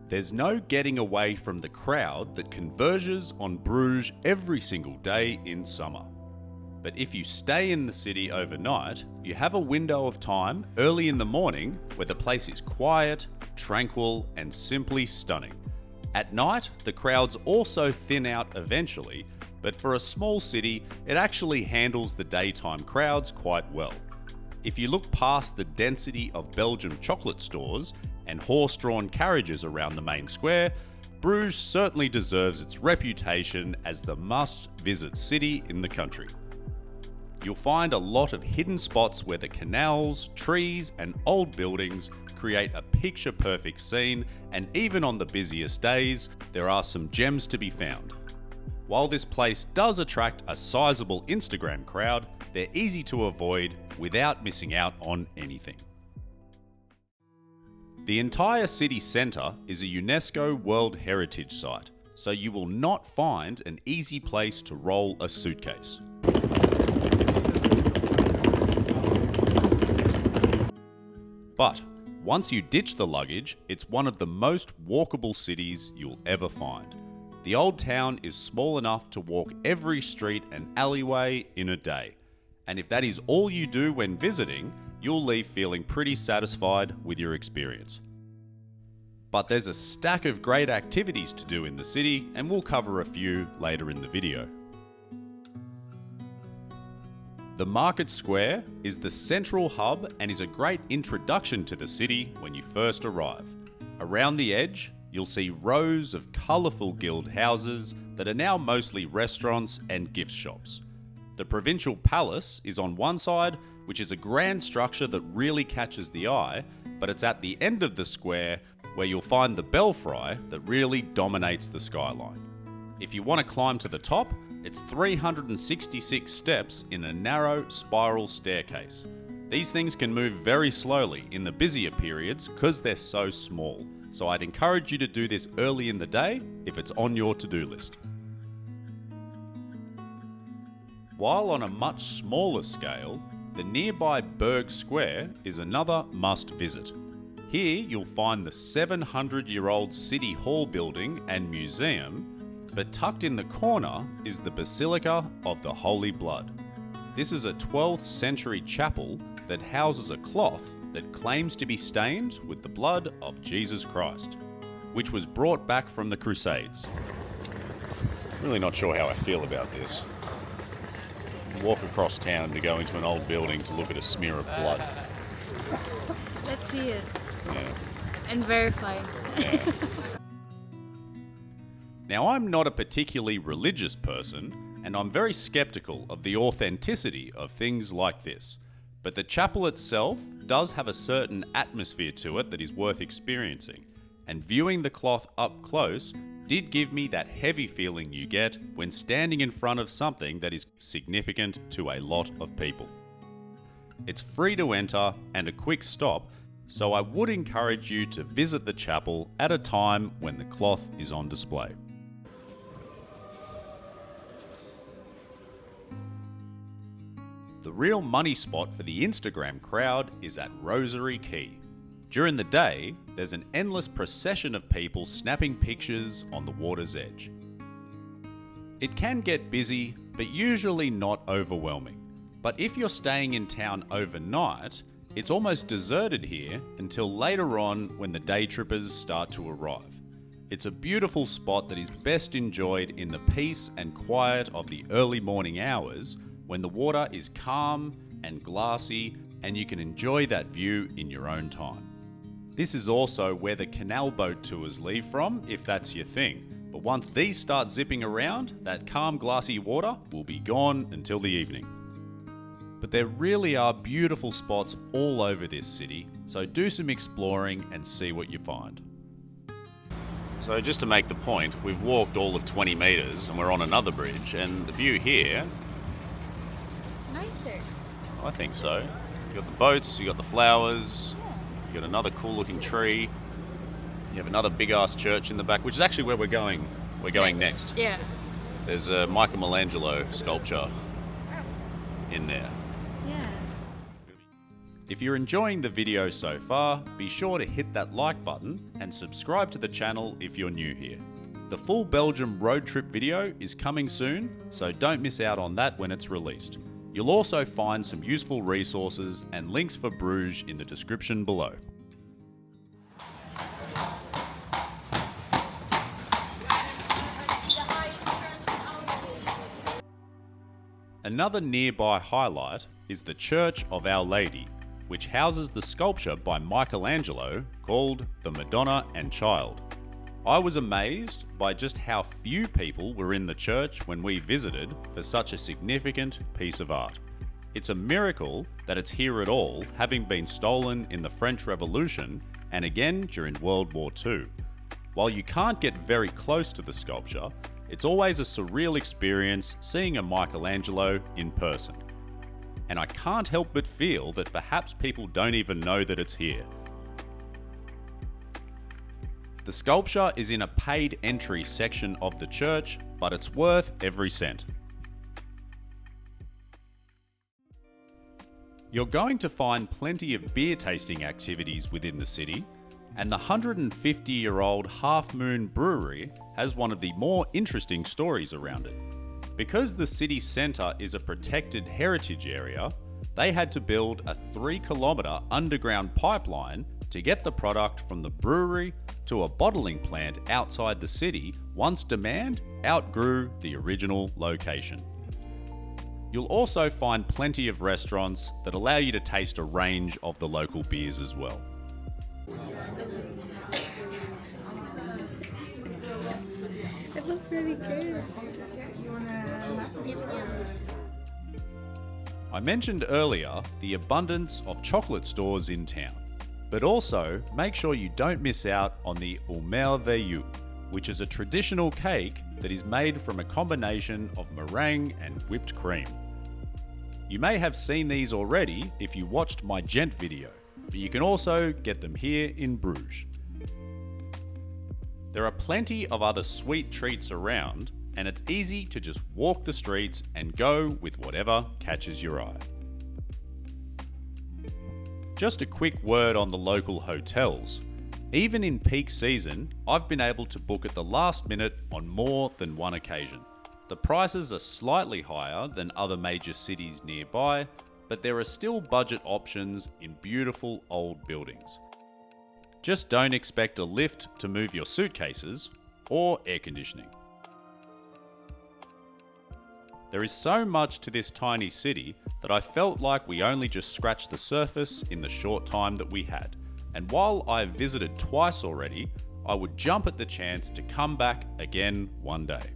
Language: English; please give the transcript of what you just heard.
There's no getting away from the crowd that converges on Bruges every single day in summer. But if you stay in the city overnight, you have a window of time early in the morning where the place is quiet, tranquil, and simply stunning. At night, the crowds also thin out eventually, but for a small city, it actually handles the daytime crowds quite well. If you look past the density of Belgium chocolate stores and horse-drawn carriages around the main square, Bruges certainly deserves its reputation as the must-visit city in the country. You'll find a lot of hidden spots where the canals, trees, and old buildings create a picture-perfect scene, and even on the busiest days, there are some gems to be found. While this place does attract a sizable Instagram crowd, they're easy to avoid without missing out on anything. The entire city centre is a UNESCO World Heritage site, so you will not find an easy place to roll a suitcase. But once you ditch the luggage, it's one of the most walkable cities you'll ever find. The old town is small enough to walk every street and alleyway in a day. And if that is all you do when visiting, you'll leave feeling pretty satisfied with your experience. But there's a stack of great activities to do in the city, and we'll cover a few later in the video. The Market Square is the central hub and is a great introduction to the city when you first arrive. Around the edge, you'll see rows of colourful guild houses that are now mostly restaurants and gift shops. The Provincial Palace is on one side, which is a grand structure that really catches the eye, but it's at the end of the square where you'll find the Belfry that really dominates the skyline. If you want to climb to the top, it's 366 steps in a narrow spiral staircase. These things can move very slowly in the busier periods because they're so small, so I'd encourage you to do this early in the day if it's on your to-do list. While on a much smaller scale, the nearby Burg Square is another must visit. Here you'll find the 700-year-old City Hall building and museum, but tucked in the corner is the Basilica of the Holy Blood. This is a 12th century chapel that houses a cloth that claims to be stained with the blood of Jesus Christ, which was brought back from the Crusades. Really not sure how I feel about this. Walk across town to go into an old building to look at a smear of blood. Let's see it. Yeah. And verify. Yeah. Now, I'm not a particularly religious person, and I'm very skeptical of the authenticity of things like this. But the chapel itself does have a certain atmosphere to it that is worth experiencing, and viewing the cloth up close did give me that heavy feeling you get when standing in front of something that is significant to a lot of people. It's free to enter and a quick stop, so I would encourage you to visit the chapel at a time when the cloth is on display. The real money spot for the Instagram crowd is at Rosary Quay. During the day, there's an endless procession of people snapping pictures on the water's edge. It can get busy, but usually not overwhelming. But if you're staying in town overnight, it's almost deserted here until later on when the day trippers start to arrive. It's a beautiful spot that is best enjoyed in the peace and quiet of the early morning hours when the water is calm and glassy and you can enjoy that view in your own time. This is also where the canal boat tours leave from, if that's your thing. But once these start zipping around, that calm glassy water will be gone until the evening. But there really are beautiful spots all over this city, so do some exploring and see what you find. So just to make the point, we've walked all of 20 metres and we're on another bridge, and the view here... Nicer. I think so. You got the boats, you got the flowers, you got another cool looking tree, you have another big ass church in the back, which is actually where we're going. We're going next. Yeah. There's a Michelangelo sculpture in there. Yeah. If you're enjoying the video so far, be sure to hit that like button and subscribe to the channel if you're new here. The full Belgium road trip video is coming soon, so don't miss out on that when it's released. You'll also find some useful resources and links for Bruges in the description below. Another nearby highlight is the Church of Our Lady, which houses the sculpture by Michelangelo called the Madonna and Child. I was amazed by just how few people were in the church when we visited for such a significant piece of art. It's a miracle that it's here at all, having been stolen in the French Revolution and again during World War II. While you can't get very close to the sculpture, it's always a surreal experience seeing a Michelangelo in person. And I can't help but feel that perhaps people don't even know that it's here. The sculpture is in a paid entry section of the church, but it's worth every cent. You're going to find plenty of beer tasting activities within the city, and the 150-year-old Half Moon Brewery has one of the more interesting stories around it. Because the city centre is a protected heritage area, they had to build a 3-kilometre underground pipeline to get the product from the brewery to a bottling plant outside the city once demand outgrew the original location. You'll also find plenty of restaurants that allow you to taste a range of the local beers as well. It looks really good. I mentioned earlier the abundance of chocolate stores in town, but also make sure you don't miss out on the merveilleux, which is a traditional cake that is made from a combination of meringue and whipped cream. You may have seen these already if you watched my Gent video, but you can also get them here in Bruges. There are plenty of other sweet treats around, and it's easy to just walk the streets and go with whatever catches your eye. Just a quick word on the local hotels. Even in peak season, I've been able to book at the last minute on more than one occasion. The prices are slightly higher than other major cities nearby, but there are still budget options in beautiful old buildings. Just don't expect a lift to move your suitcases or air conditioning. There is so much to this tiny city that I felt like we only just scratched the surface in the short time that we had. And while I've visited twice already, I would jump at the chance to come back again one day.